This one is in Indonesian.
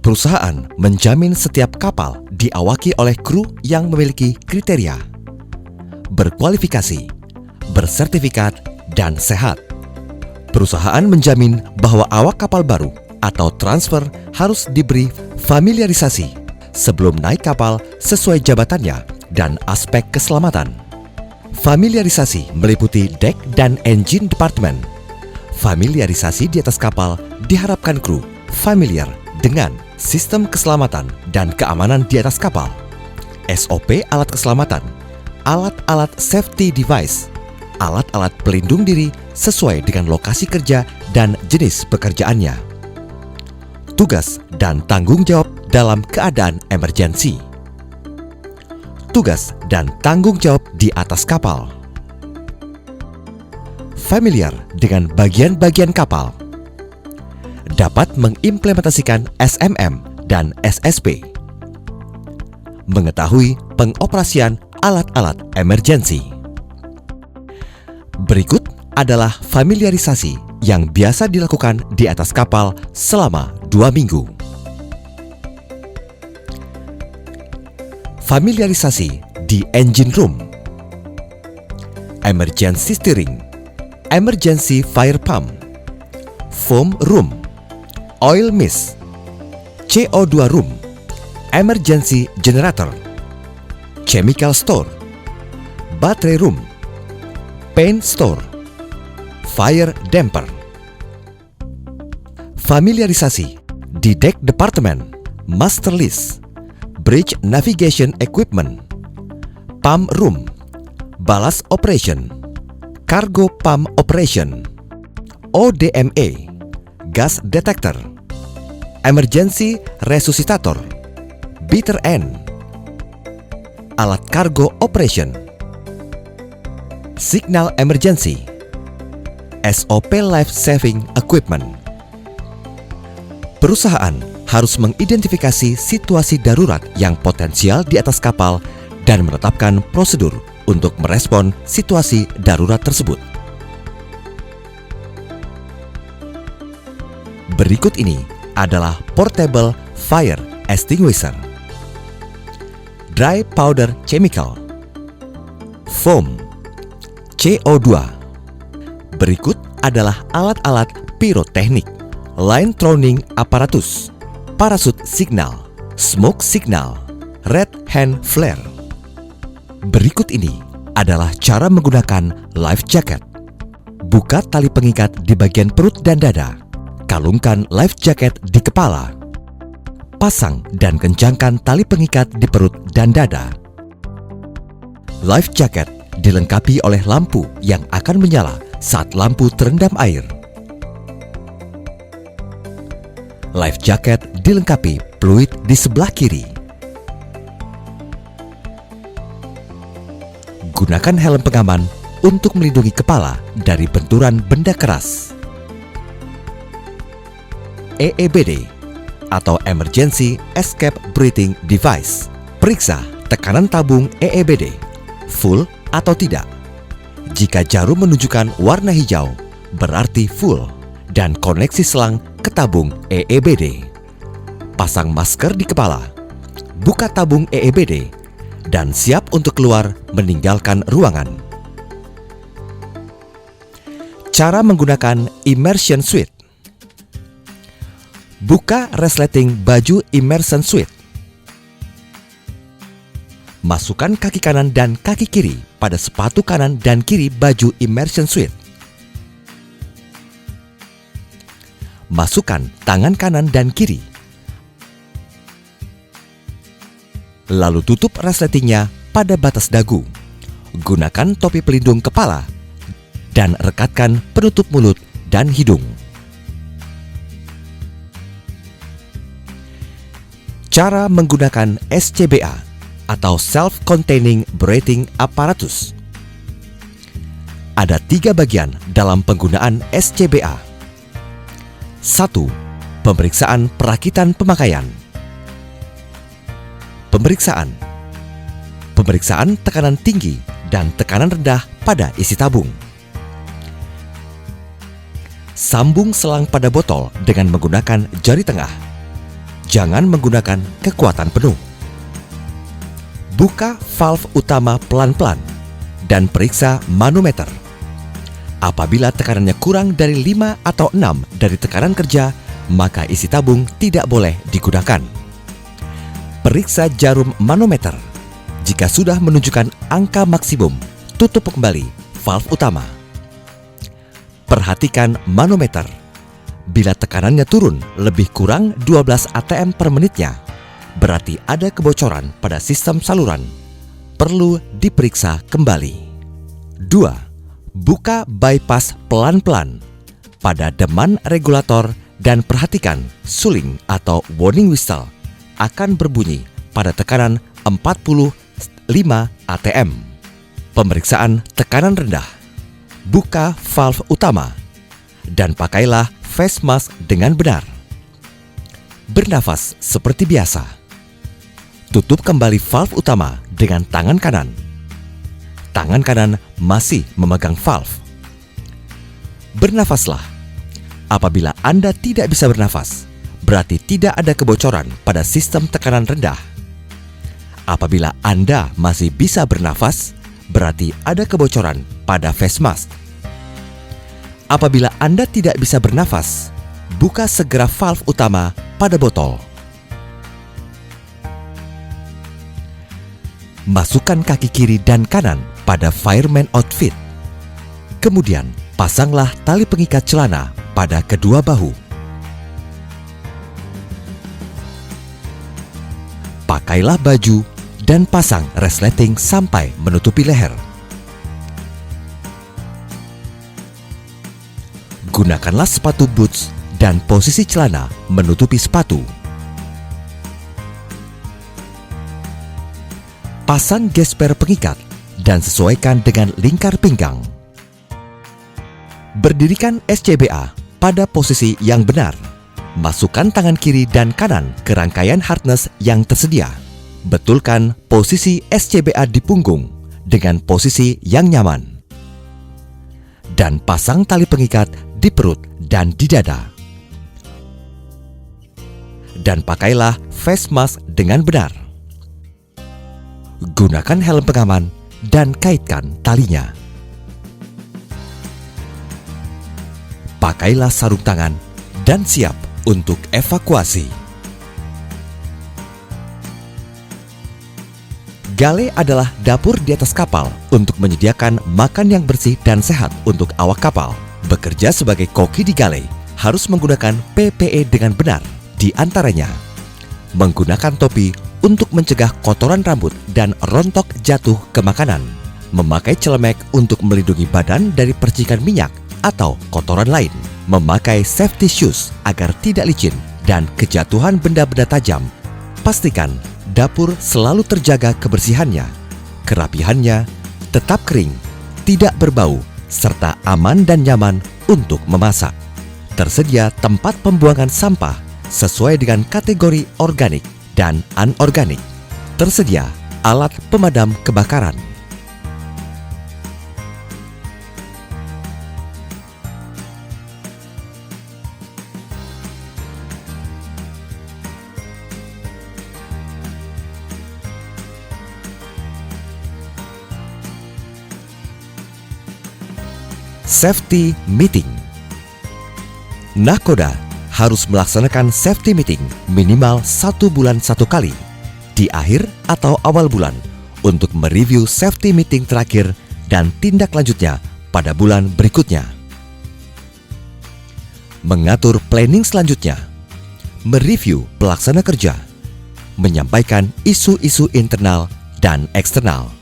Perusahaan menjamin setiap kapal diawaki oleh kru yang memiliki kriteria, berkualifikasi, bersertifikat, dan sehat. Perusahaan menjamin bahwa awak kapal baru atau transfer harus diberi familiarisasi sebelum naik kapal sesuai jabatannya dan aspek keselamatan. Familiarisasi meliputi deck dan engine department. Familiarisasi di atas kapal diharapkan kru familiar dengan sistem keselamatan dan keamanan di atas kapal, SOP alat keselamatan, alat-alat safety device, alat-alat pelindung diri sesuai dengan lokasi kerja dan jenis pekerjaannya. Tugas dan tanggung jawab dalam keadaan emergensi. Tugas dan tanggung jawab di atas kapal. Familiar dengan bagian-bagian kapal. Dapat mengimplementasikan SMM dan SSP. Mengetahui pengoperasian alat-alat emergensi. Berikut adalah familiarisasi yang biasa dilakukan di atas kapal selama 2 minggu. Familiarisasi di engine room. Emergency steering, emergency fire pump, foam room, oil mist, CO2 room, emergency generator, chemical store, battery room, paint store, fire damper. Familiarisasi di deck department, master list, bridge navigation equipment, pump room, ballast operation, cargo pump operation, ODMA, gas detector, emergency resuscitator, bitter end, alat cargo operation, signal emergency, SOP life saving equipment. Perusahaan harus mengidentifikasi situasi darurat yang potensial di atas kapal dan menetapkan prosedur untuk merespon situasi darurat tersebut. Berikut ini adalah portable fire extinguisher, dry powder chemical, foam, CO2. Berikut adalah alat-alat piroteknik, line throwing apparatus, parachute signal, smoke signal, red hand flare. Berikut ini adalah cara menggunakan life jacket. Buka tali pengikat di bagian perut dan dada. Kalungkan life jacket di kepala. Pasang dan kencangkan tali pengikat di perut dan dada. Life jacket dilengkapi oleh lampu yang akan menyala saat lampu terendam air. Life jacket dilengkapi fluid di sebelah kiri. Gunakan helm pengaman untuk melindungi kepala dari benturan benda keras. EEBD atau Emergency Escape Breathing Device. Periksa tekanan tabung EEBD, full atau tidak. Jika jarum menunjukkan warna hijau, berarti full dan koneksi selang ke tabung EEBD. Pasang masker di kepala, buka tabung EEBD, dan siap untuk keluar meninggalkan ruangan. Cara menggunakan immersion suit. Buka resleting baju immersion suit. Masukkan kaki kanan dan kaki kiri pada sepatu kanan dan kiri baju immersion suit. Masukkan tangan kanan dan kiri. Lalu tutup resletingnya pada batas dagu. Gunakan topi pelindung kepala dan rekatkan penutup mulut dan hidung. Cara menggunakan SCBA atau Self-Containing Breathing Apparatus. Ada 3 bagian dalam penggunaan SCBA. 1. Pemeriksaan perakitan pemakaian. Pemeriksaan tekanan tinggi dan tekanan rendah pada isi tabung. Sambung selang pada botol dengan menggunakan jari tengah. jangan menggunakan kekuatan penuh. Buka valve utama pelan-pelan dan periksa manometer. Apabila tekanannya kurang dari 5 atau 6 dari tekanan kerja, maka isi tabung tidak boleh digunakan. Periksa jarum manometer. Jika sudah menunjukkan angka maksimum, tutup kembali valve utama. Perhatikan manometer. Bila tekanannya turun lebih kurang 12 atm per menitnya, berarti ada kebocoran pada sistem saluran. Perlu diperiksa kembali. 2. Buka bypass pelan-pelan pada deman regulator dan perhatikan suling atau warning whistle akan berbunyi pada tekanan 45 atm. Pemeriksaan tekanan rendah. Buka valve utama dan pakailah face mask dengan benar. Bernafas seperti biasa. Tutup kembali valve utama dengan tangan kanan. Tangan kanan masih memegang valve. Bernafaslah. Apabila Anda tidak bisa bernafas, berarti tidak ada kebocoran pada sistem tekanan rendah. Apabila Anda masih bisa bernafas, berarti ada kebocoran pada face mask. Apabila Anda tidak bisa bernafas, buka segera valve utama pada botol. Masukkan kaki kiri dan kanan pada fireman outfit. Kemudian, pasanglah tali pengikat celana pada kedua bahu. Pakailah baju dan pasang resleting sampai menutupi leher. Gunakanlah sepatu boots dan posisi celana menutupi sepatu. Pasang gesper pengikat dan sesuaikan dengan lingkar pinggang. Berdirikan SCBA pada posisi yang benar. Masukkan tangan kiri dan kanan ke rangkaian harness yang tersedia. Betulkan posisi SCBA di punggung dengan posisi yang nyaman. Dan pasang tali pengikat di perut dan di dada. Dan pakailah face mask dengan benar. Gunakan helm pengaman dan kaitkan talinya. Pakailah sarung tangan dan siap untuk evakuasi. Galley adalah dapur di atas kapal untuk menyediakan makan yang bersih dan sehat untuk awak kapal. Bekerja sebagai koki di galley harus menggunakan PPE dengan benar, di antaranya menggunakan topi untuk mencegah kotoran rambut dan rontok jatuh ke makanan, memakai celemek untuk melindungi badan dari percikan minyak atau kotoran lain, memakai safety shoes agar tidak licin dan kejatuhan benda-benda tajam. Pastikan dapur selalu terjaga kebersihannya, kerapihannya, tetap kering, tidak berbau, serta aman dan nyaman untuk memasak. Tersedia tempat pembuangan sampah sesuai dengan kategori organik dan anorganik. Tersedia alat pemadam kebakaran. Safety meeting. Nahkoda harus melaksanakan safety meeting minimal 1 bulan 1 kali di akhir atau awal bulan untuk mereview safety meeting terakhir dan tindak lanjutnya pada bulan berikutnya. Mengatur planning selanjutnya, mereview pelaksana kerja, menyampaikan isu-isu internal dan eksternal.